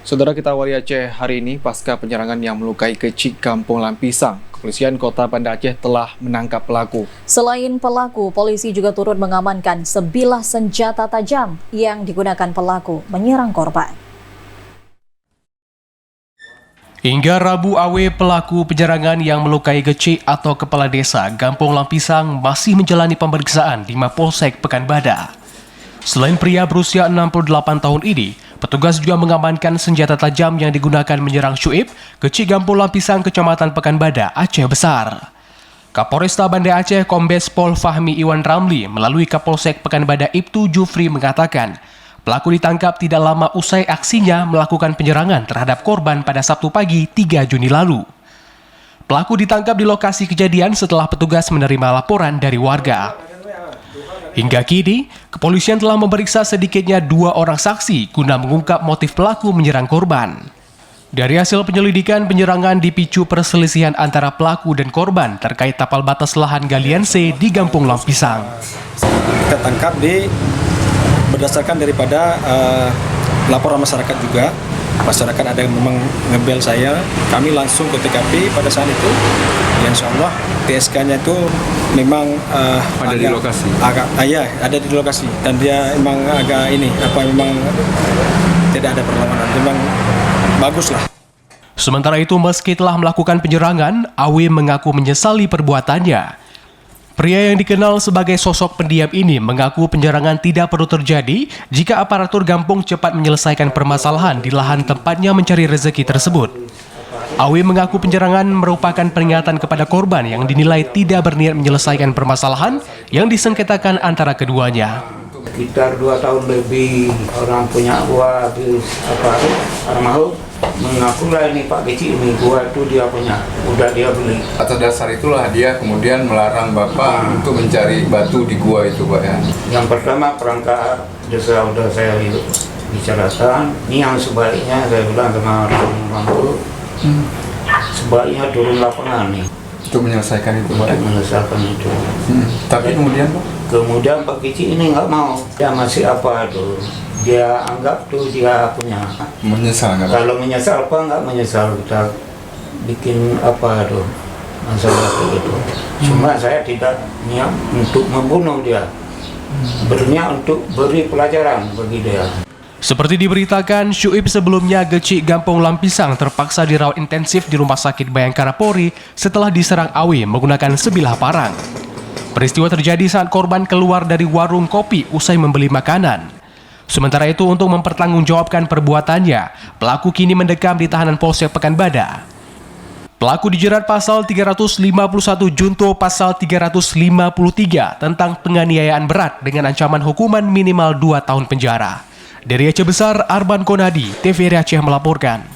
Saudara, kita awali Aceh hari ini pasca penyerangan yang melukai kecil Kampung Lampisang. Kepolisian Kota Banda Aceh telah menangkap pelaku. Selain pelaku, polisi juga turut mengamankan sebilah senjata tajam yang digunakan pelaku menyerang korban. Hingga Rabu Awe, pelaku penyerangan yang melukai kecil atau kepala desa Kampung Lampisang masih menjalani pemeriksaan di Mapolsek Pekanbadak. Selain pria berusia 68 tahun ini, petugas juga mengamankan senjata tajam yang digunakan menyerang Syuib, kecil Kampung Lampisang, Kecamatan Pekanbadak, Aceh Besar. Kapolresta Banda Aceh Kombes Pol Fahmi Iwan Ramli melalui Kapolsek Pekanbadak Ibtu Jufri mengatakan, pelaku ditangkap tidak lama usai aksinya melakukan penyerangan terhadap korban pada Sabtu pagi 3 Juni lalu. Pelaku ditangkap di lokasi kejadian setelah petugas menerima laporan dari warga. Hingga kini, kepolisian telah memeriksa sedikitnya 2 orang saksi guna mengungkap motif pelaku menyerang korban. Dari hasil penyelidikan, penyerangan dipicu perselisihan antara pelaku dan korban terkait tapal batas lahan galian C di Kampung Lampisang. Kita tangkap berdasarkan daripada laporan masyarakat juga. Masyarakat ada yang memang ngebel saya, kami langsung ke TKP pada saat itu. Ya, insya Allah TSK-nya itu memang Ada di lokasi. Ada di lokasi, dan dia memang memang tidak ada perlawanan, memang bagus lah. Sementara itu, meski telah melakukan penyerangan, Awe mengaku menyesali perbuatannya. Pria yang dikenal sebagai sosok pendiam ini mengaku penyerangan tidak perlu terjadi jika aparatur kampung cepat menyelesaikan permasalahan di lahan tempatnya mencari rezeki tersebut. Awe mengaku penyerangan merupakan peringatan kepada korban yang dinilai tidak berniat menyelesaikan permasalahan yang disengketakan antara keduanya. Sekitar 2 tahun lebih orang punya gua habis almarhum mengaku lah ini Pak Kecil, ini gua itu dia punya, udah dia beli. Atas dasar itulah dia kemudian melarang Bapak untuk mencari batu di gua itu, Pak, ya. Yang pertama perangkat desa udah saya bicarakan, ini yang sebaiknya saya bilang sama orang itu, sebaiknya turun lapangan nih. Untuk menyelesaikan itu, Pak. Untuk menyelesaikan itu. Tapi kemudian, Pak? Kemudian Pak Kecil ini nggak mau, dia masih tuh. Dia anggap tuh dia punya. Menyesal nggak? Kalau menyesal nggak menyesal, kita bikin masalah itu. Cuma saya tidak niat untuk membunuh dia, berniat untuk beri pelajaran bagi dia. Seperti diberitakan, Syuib sebelumnya kecil Kampung Lampisang terpaksa dirawat intensif di Rumah Sakit Bayangkara Polri setelah diserang Awe menggunakan sebilah parang. Peristiwa terjadi saat korban keluar dari warung kopi usai membeli makanan. Sementara itu, untuk mempertanggungjawabkan perbuatannya, pelaku kini mendekam di tahanan Polsek Pekanbadak. Pelaku dijerat pasal 351 junto pasal 353 tentang penganiayaan berat dengan ancaman hukuman minimal 2 tahun penjara. Dari Aceh Besar, Arban Konadi, TVRI Aceh melaporkan.